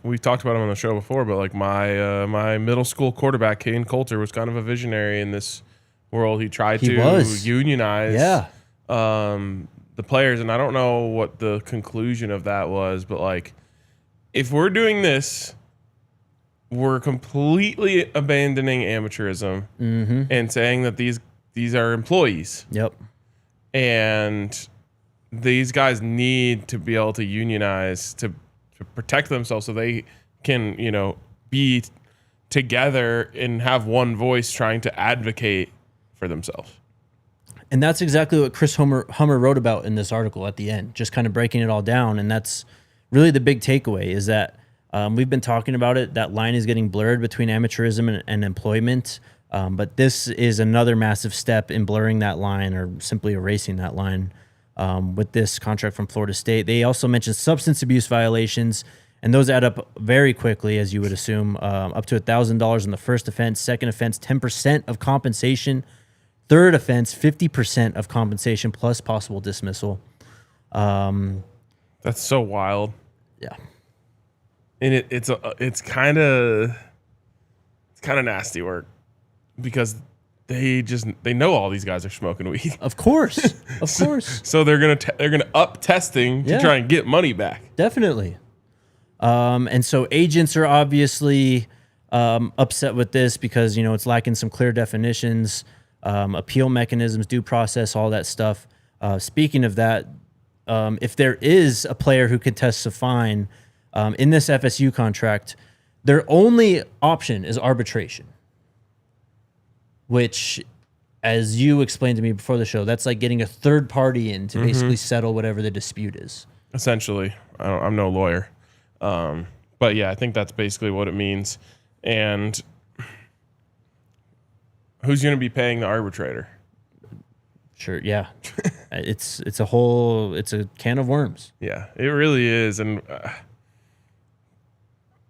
We've talked about him on the show before, but like my middle school quarterback, Kane Coulter, was kind of a visionary in this world. He tried to unionize the players, and I don't know what the conclusion of that was, but like, if we're doing this, we're completely abandoning amateurism and saying that these are employees. Yep. And these guys need to be able to unionize to protect themselves so they can, be together and have one voice trying to advocate for themselves. And that's exactly what Chris Hummer wrote about in this article at the end, just kind of breaking it all down. And that's really the big takeaway is that we've been talking about it. That line is getting blurred between amateurism and employment. But this is another massive step in blurring that line or simply erasing that line with this contract from Florida State. They also mentioned substance abuse violations, And those add up very quickly, as you would assume, up to $1,000 in the first offense. Second offense, 10% of compensation. Third offense, 50% of compensation plus possible dismissal. That's so wild. Yeah. And it's kind of nasty work because they know all these guys are smoking weed. Of course. Of course. So they're gonna up testing to try and get money back. Definitely. And so agents are obviously upset with this because, it's lacking some clear definitions, appeal mechanisms, due process, all that stuff. Speaking of that, if there is a player who contests a fine in this FSU contract, their only option is arbitration, which, as you explained to me before the show, that's like getting a third party in to basically settle whatever the dispute is. Essentially. I'm no lawyer. But yeah, I think that's basically what it means. And who's going to be paying the arbitrator? Sure. Yeah. it's a can of worms. Yeah, it really is. And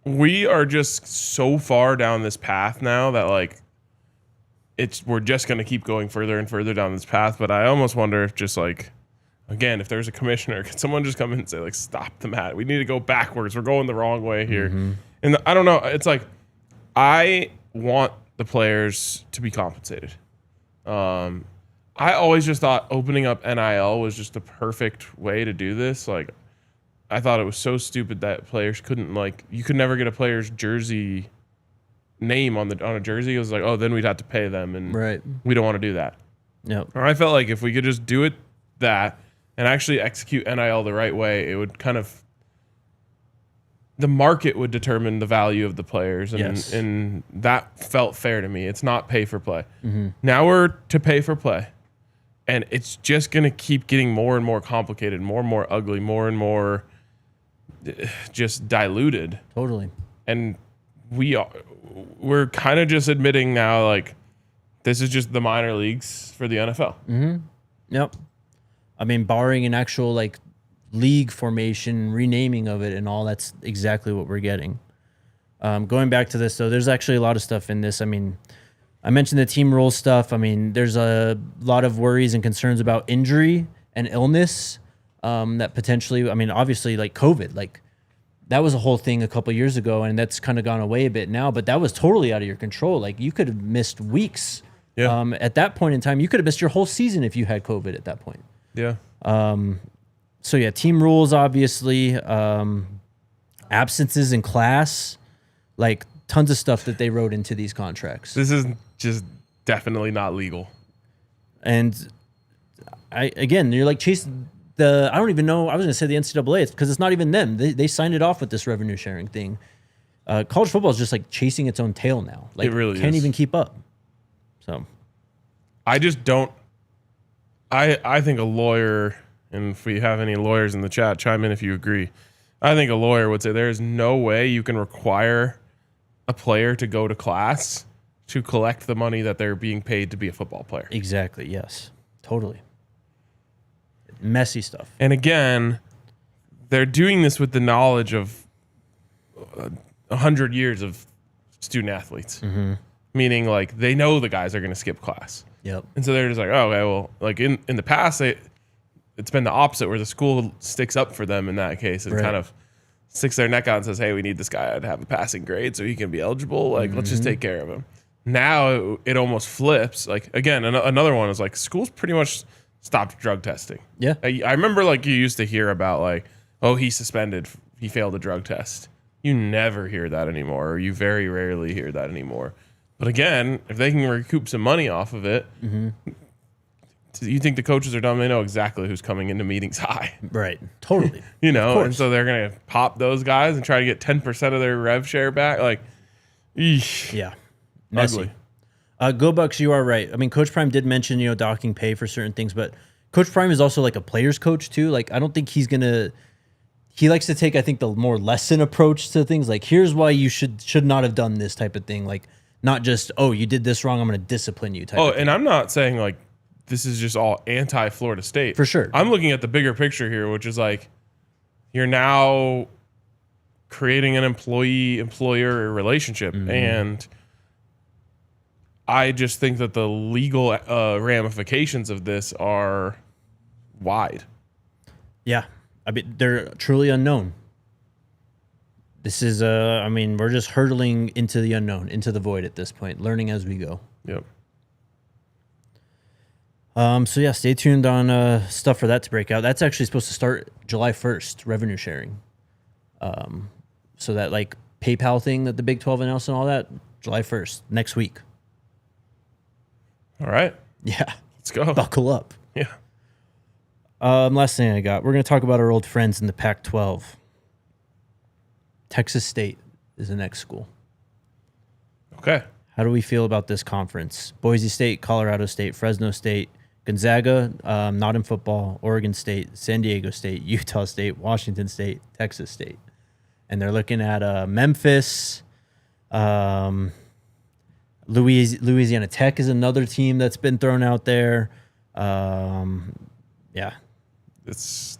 we are just so far down this path now that like, we're just going to keep going further and further down this path. But I almost wonder if just like, again, if there's a commissioner, can someone just come in and say, like, stop the mat? We need to go backwards. We're going the wrong way here. And I don't know. It's like, I want the players to be compensated. I always just thought opening up NIL was just the perfect way to do this. Like, I thought it was so stupid that players couldn't, like, you could never get a player's jersey name on a jersey. It was like, oh, then we'd have to pay them. And we don't want to do that. Yep. I felt like if we could just do it that and actually execute NIL the right way, it would kind of, the market would determine the value of the players. And that felt fair to me. It's not pay for play. Now we're to pay for play. And it's just going to keep getting more and more complicated, more and more ugly, more and more just diluted. Totally. And we're kind of just admitting now, like, this is just the minor leagues for the NFL. Yep. I mean, barring an actual like league formation, renaming of it and all, that's exactly what we're getting. Going back to this though, there's actually a lot of stuff in this. I mean, I mentioned the team rules stuff. I mean, there's a lot of worries and concerns about injury and illness that potentially, I mean, obviously like COVID, like that was a whole thing a couple years ago and that's kind of gone away a bit now, but that was totally out of your control. Like you could have missed weeks. At that point in time, you could have missed your whole season if you had COVID at that point. Yeah. So yeah, team rules, obviously, absences in class, like tons of stuff that they wrote into these contracts. This is just definitely not legal. And you're like chasing I don't even know. I was going to say the NCAA. It's because it's not even them. They signed it off with this revenue sharing thing. College football is just like chasing its own tail now. Like it really can't is. even keep up. So I just don't. I think a lawyer, and if we have any lawyers in the chat, chime in if you agree. I think a lawyer would say there is no way you can require a player to go to class to collect the money that they're being paid to be a football player. Exactly. Yes. Totally. Messy stuff. And again, they're doing this with the knowledge of 100 years of student athletes. Meaning, like, they know the guys are going to skip class. Yep. And so they're just like, oh, okay, well, like in the past, it's been the opposite where the school sticks up for them in that case and kind of sticks their neck out and says, hey, we need this guy to have a passing grade so he can be eligible. Like, let's just take care of him. Now it almost flips. Like, again, another one is like schools pretty much stopped drug testing. Yeah. I remember like you used to hear about like, oh, he's suspended. He failed a drug test. You never hear that anymore, or you very rarely hear that anymore. But again, if they can recoup some money off of it, you think the coaches are dumb? They know exactly who's coming into meetings high. Right. Totally. And so they're going to pop those guys and try to get 10% of their rev share back. Like, eesh. Yeah. Messy. Ugly. Go Bucks, you are right. I mean, Coach Prime did mention, docking pay for certain things, but Coach Prime is also like a player's coach too. Like, I don't think he likes to take, I think, the more lesson approach to things. Like, here's why you should not have done this type of thing. Like, not just, oh, you did this wrong, I'm going to discipline you type of thing. And I'm not saying like this is just all anti-Florida State. For sure. I'm looking at the bigger picture here, which is like you're now creating an employee-employer relationship. And I just think that the legal ramifications of this are wide. Yeah. I mean, they're truly unknown. This is, I mean, we're just hurtling into the unknown, into the void at this point, learning as we go. Yep. So yeah, stay tuned on stuff for that to break out. That's actually supposed to start July 1st, revenue sharing. So that like PayPal thing that the Big 12 announced and all that, July 1st, next week. All right. Yeah. Let's go. Buckle up. Yeah. Last thing I got, we're going to talk about our old friends in the Pac-12. Texas State is the next school. Okay. How do we feel about this conference? Boise State, Colorado State, Fresno State, Gonzaga, not in football, Oregon State, San Diego State, Utah State, Washington State, Texas State. And they're looking at Memphis. Louisiana Tech is another team that's been thrown out there. Yeah. It's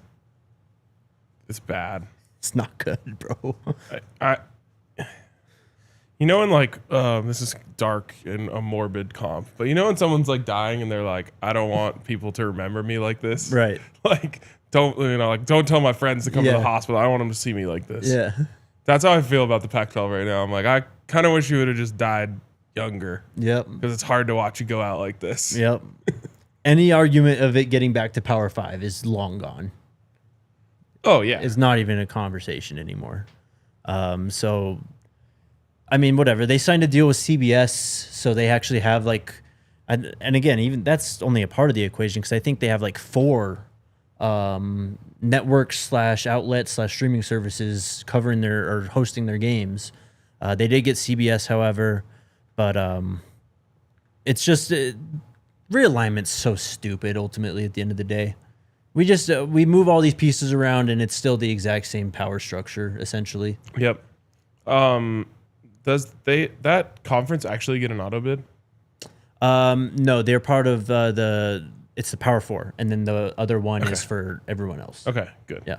bad. It's not good, bro. You know, when like this is dark and a morbid comp, but you know when someone's like dying and they're like, I don't want people to remember me like this. Right. Like don't tell my friends to come to the hospital. I don't want them to see me like this. Yeah. That's how I feel about the Pac-12 right now. I'm like, I kind of wish you would have just died younger. Yep. Because it's hard to watch you go out like this. Yep. Any argument of it getting back to Power 5 is long gone. Oh yeah. It's not even a conversation anymore. So, I mean, whatever. They signed a deal with CBS, so they actually have like, and again, even that's only a part of the equation because I think they have like 4 networks / outlets / streaming services covering their or hosting their games. They did get CBS, however, but it's just realignment's so stupid. Ultimately, at the end of the day, we just we move all these pieces around, and it's still the exact same power structure, essentially. Yep. Does that conference actually get an auto bid? No, they're part of it's the Power 4, and then the other one is for everyone else. Okay, good. Yeah.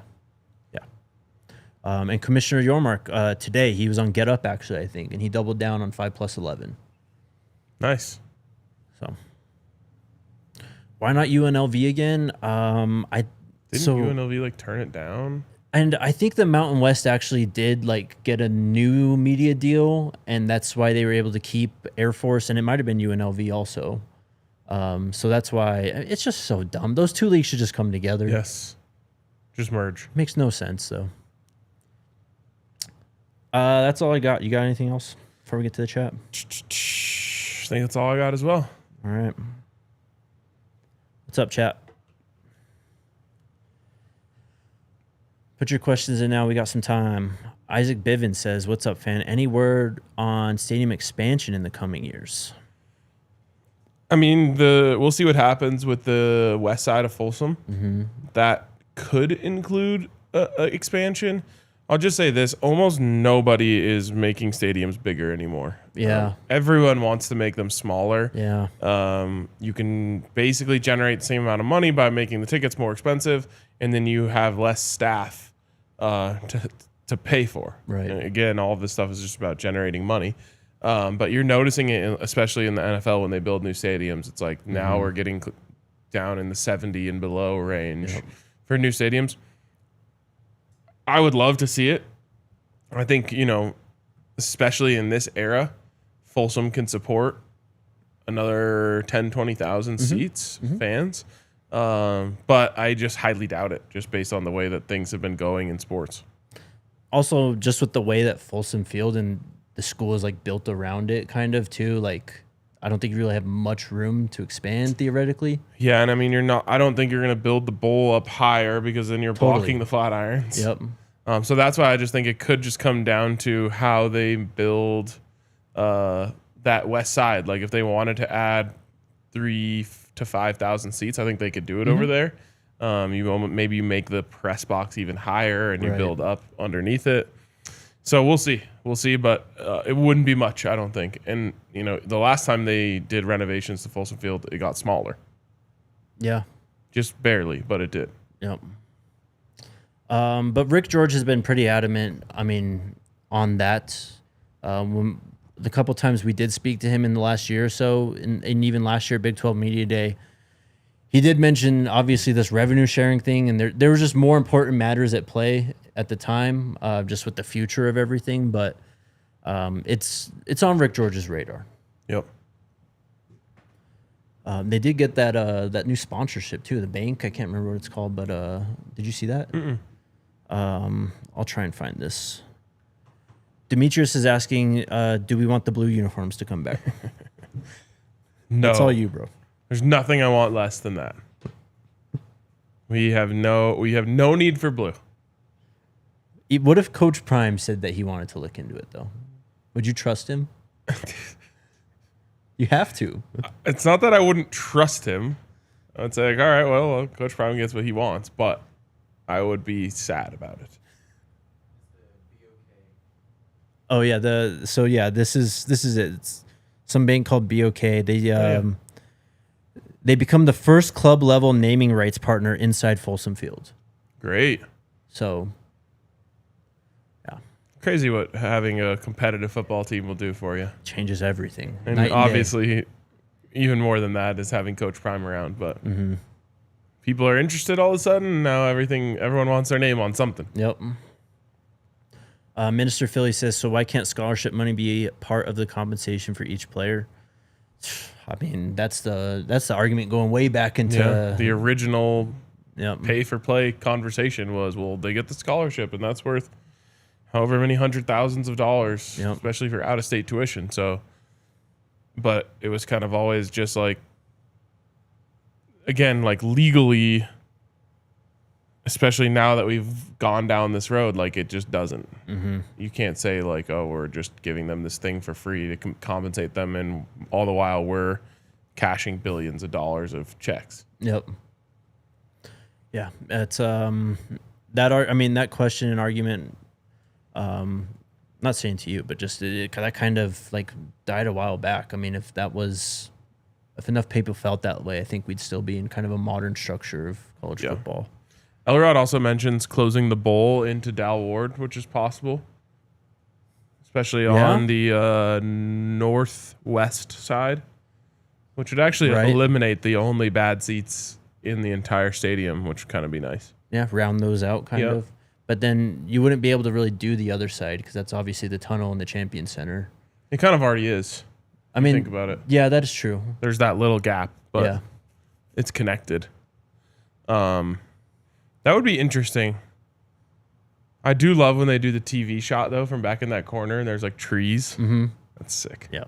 And Commissioner Yormark, today, he was on Get Up, actually, I think, and he doubled down on 5+11. Nice. So, why not UNLV again? Didn't UNLV like turn it down? And I think the Mountain West actually did like get a new media deal, and that's why they were able to keep Air Force, and it might have been UNLV also. So that's why it's just so dumb. Those 2 leagues should just come together. Yes. Just merge. Makes no sense, though. That's all I got. You got anything else before we get to the chat? I think that's all I got as well. All right. What's up, chat? Put your questions in now. We got some time. Isaac Bivens says, what's up, fan? Any word on stadium expansion in the coming years? I mean, we'll see what happens with the west side of Folsom. Mm-hmm. That could include expansion. I'll just say this. Almost nobody is making stadiums bigger anymore. Yeah. Everyone wants to make them smaller. Yeah. You can basically generate the same amount of money by making the tickets more expensive, and then you have less staff to pay for. Right. And again, all of this stuff is just about generating money. But you're noticing it, especially in the NFL when they build new stadiums. It's like now we're getting down in the 70 and below range for new stadiums. I would love to see it. I think, especially in this era, Folsom can support another 10, 20,000 seats, fans. But I just highly doubt it, just based on the way that things have been going in sports. Also, just with the way that Folsom Field and the school is like built around it, kind of too. Like, I don't think you really have much room to expand theoretically. Yeah, and I mean, I don't think you're going to build the bowl up higher because then you're blocking the flat irons. Yep. So that's why I just think it could just come down to how they build that west side. Like if they wanted to add 3,000 to 5,000 seats, I think they could do it over there. Maybe you make the press box even higher and you build up underneath it. So we'll see, but it wouldn't be much, I don't think. And the last time they did renovations to Folsom Field, it got smaller. Yeah, just barely, but it did. Yep. But Rick George has been pretty adamant, on that. When the couple times we did speak to him in the last year or so, and even last year, Big 12 Media Day, he did mention, obviously, this revenue sharing thing, and there was just more important matters at play at the time, just with the future of everything. But it's on Rick George's radar. Yep. They did get that new sponsorship too. The bank, I can't remember what it's called, but did you see that? I'll try and find this. Demetrius is asking, do we want the blue uniforms to come back? No. That's all you, bro. There's nothing I want less than that. We have no need for blue. What if Coach Prime said that he wanted to look into it, though? Would you trust him? You have to. It's not that I wouldn't trust him. I would say, like, all right, well, Coach Prime gets what he wants, but I would be sad about it. Oh yeah, this is it. It's some bank called BOK. They become the first club level naming rights partner inside Folsom Field. Great. So, yeah, crazy what having a competitive football team will do for you. Changes everything. And obviously, even more than that is having Coach Prime around. But people are interested all of a sudden. And now everyone wants their name on something. Yep. Minister Philly says, so why can't scholarship money be part of the compensation for each player? I mean, that's the argument going way back into the original pay for play conversation was, well, they get the scholarship and that's worth however many $100,000s of dollars, especially for out of state tuition. So, but it was kind of always just like, again, like legally, especially now that we've gone down this road, like it just doesn't. You can't say like, oh, we're just giving them this thing for free to compensate them, and all the while we're cashing billions of dollars of checks. Yep. Yeah, it's that question and argument. Not saying to you, but just that kind of like died a while back. I mean, if enough people felt that way, I think we'd still be in kind of a modern structure of college football. Elrod also mentions closing the bowl into Dal Ward, which is possible, especially on the northwest side, which would actually eliminate the only bad seats in the entire stadium, which would kind of be nice. Yeah, round those out kind of. But then you wouldn't be able to really do the other side because that's obviously the tunnel in the Champion Center. It kind of already is. I mean, think about it. Yeah, that is true. There's that little gap, but it's connected. That would be interesting. I do love when they do the TV shot, though, from back in that corner, and there's, like, trees. That's sick. Yeah.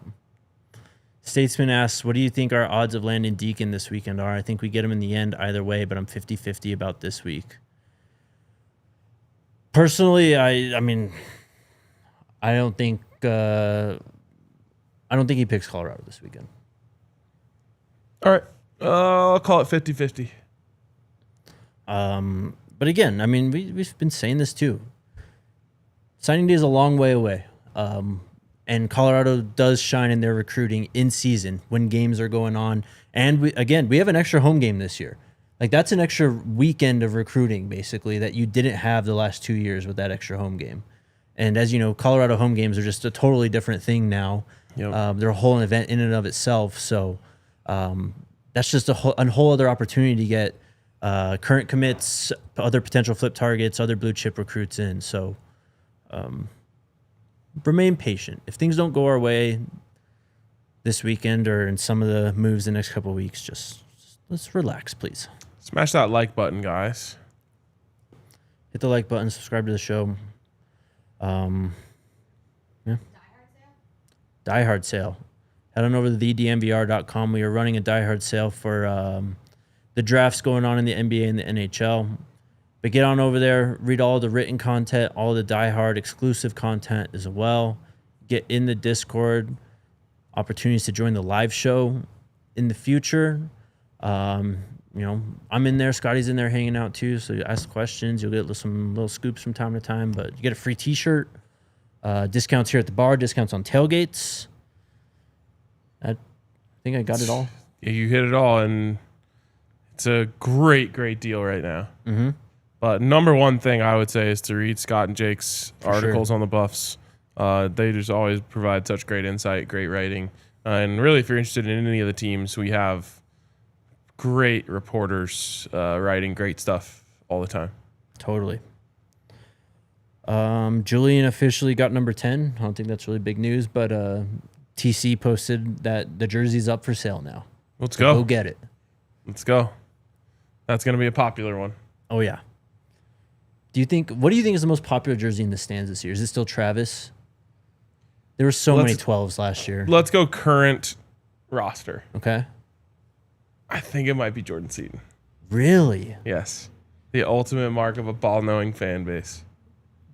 Statesman asks, what do you think our odds of landing Deacon this weekend are? I think we get him in the end either way, but I'm 50-50 about this week. Personally, I don't think he picks Colorado this weekend. All right. I'll call it 50-50. But again, I mean, we've been saying this too. Signing day is a long way away. And Colorado does shine in their recruiting in season when games are going on. And we have an extra home game this year. Like that's an extra weekend of recruiting basically that you didn't have the last 2 years with that extra home game. And as you know, Colorado home games are just a totally different thing now. They're a whole event in and of itself. So that's just a whole other opportunity to get current commits, other potential flip targets, other blue chip recruits in. So remain patient. If things don't go our way this weekend or in some of the moves the next couple of weeks, just let's relax, please. Smash that like button, guys. Hit the like button, subscribe to the show. Die Hard sale. Head on over to thednvr.com. We are running a Die Hard sale for the drafts going on in the NBA and the NHL. But get on over there, read all the written content, all the Die Hard exclusive content as well. Get in the Discord, opportunities to join the live show in the future. I'm in there, Scotty's in there hanging out too, so you ask questions, you'll get some little scoops from time to time, but you get a free t-shirt, discounts here at the bar, discounts on tailgates. I think I got it all. Yeah, you hit it all, and it's a great deal right now. But number one thing I would say is to read Scott and Jake's articles on the Buffs. They just always provide such great insight, great writing. And really, if you're interested in any of the teams, we have great reporters writing great stuff all the time. Totally. Julian officially got number 10. I don't think that's really big news, but TC posted that the jersey's up for sale now. Let's go. Go get it. Let's go. That's going to be a popular one. Oh, yeah. What do you think is the most popular jersey in the stands this year? Is it still Travis? There were so many 12s last year. Let's go current roster. Okay. I think it might be Jordan Seaton. Really? Yes. The ultimate mark of a ball-knowing fan base.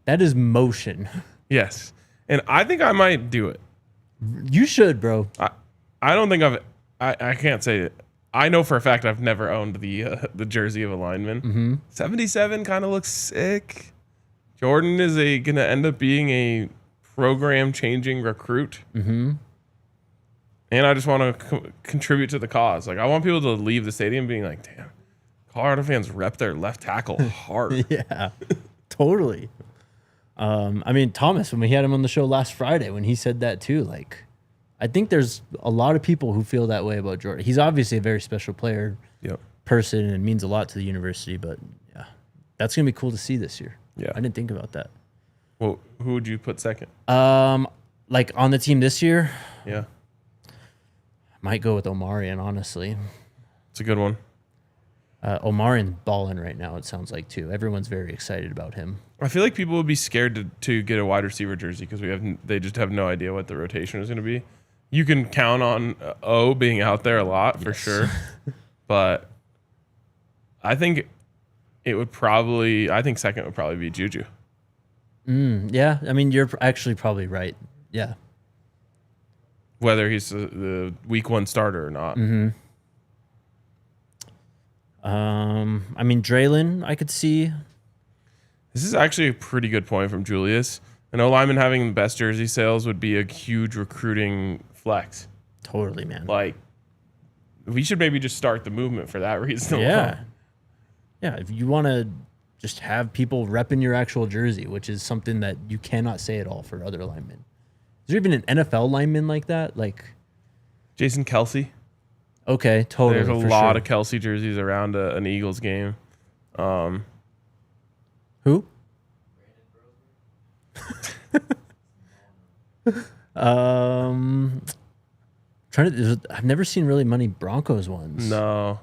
That is motion. Yes. And I think I might do it. You should, bro. I don't think I can't say it. I know for a fact I've never owned the jersey of a lineman. Mm-hmm. 77 kind of looks sick. Jordan is going to end up being a program-changing recruit. Mm-hmm. And I just want to contribute to the cause. Like, I want people to leave the stadium being like, damn, Colorado fans rep their left tackle hard. Yeah, totally. I mean, Thomas, when we had him on the show last Friday, when he said that too, like, I think there's a lot of people who feel that way about Jordan. He's obviously a very special player, person, and means a lot to the university. But yeah, that's gonna be cool to see this year. Yeah, I didn't think about that. Well, who would you put second? Like on the team this year, yeah, might go with Omarion. Honestly, it's a good one. Omarion's balling right now. It sounds like too. Everyone's very excited about him. I feel like people would be scared to get a wide receiver jersey because they just have no idea what the rotation is going to be. You can count on O being out there a lot for sure, but I think second would probably be Juju. Yeah, I mean you're actually probably right. Yeah, whether he's the week 1 starter or not. Mm-hmm. I mean Draylon, I could see. This is actually a pretty good point from Julius. An O-lineman having the best jersey sales would be a huge recruiting flex. Totally, man. Like, we should maybe just start the movement for that reason. Yeah. Yeah, if you want to just have people repping your actual jersey, which is something that you cannot say at all for other linemen. Is there even an NFL lineman like that? Like Jason Kelsey. Okay, totally. There's a lot of Kelsey jerseys around an Eagles game. Who? I've never seen really many Broncos ones. No,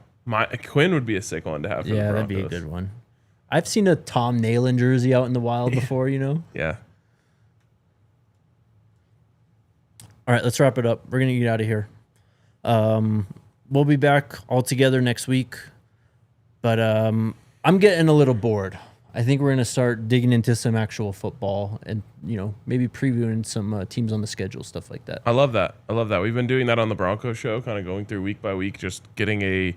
Quinn would be a sick one to have. For the that'd be a good one. I've seen a Tom Nalen jersey out in the wild before. Yeah. All right, let's wrap it up. We're gonna get out of here. We'll be back all together next week, but I'm getting a little bored. I think we're going to start digging into some actual football and, maybe previewing some teams on the schedule, stuff like that. I love that. We've been doing that on the Broncos show, kind of going through week by week, just getting a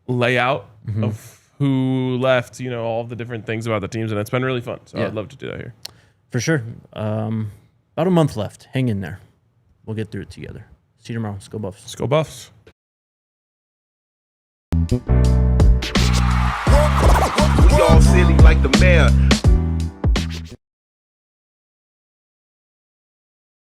layout of who left, all of the different things about the teams, and it's been really fun. So I'd love to do that here. For sure. About a month left. Hang in there. We'll get through it together. See you tomorrow. Let's go Buffs. Let's go Buffs. We all silly like the mayor.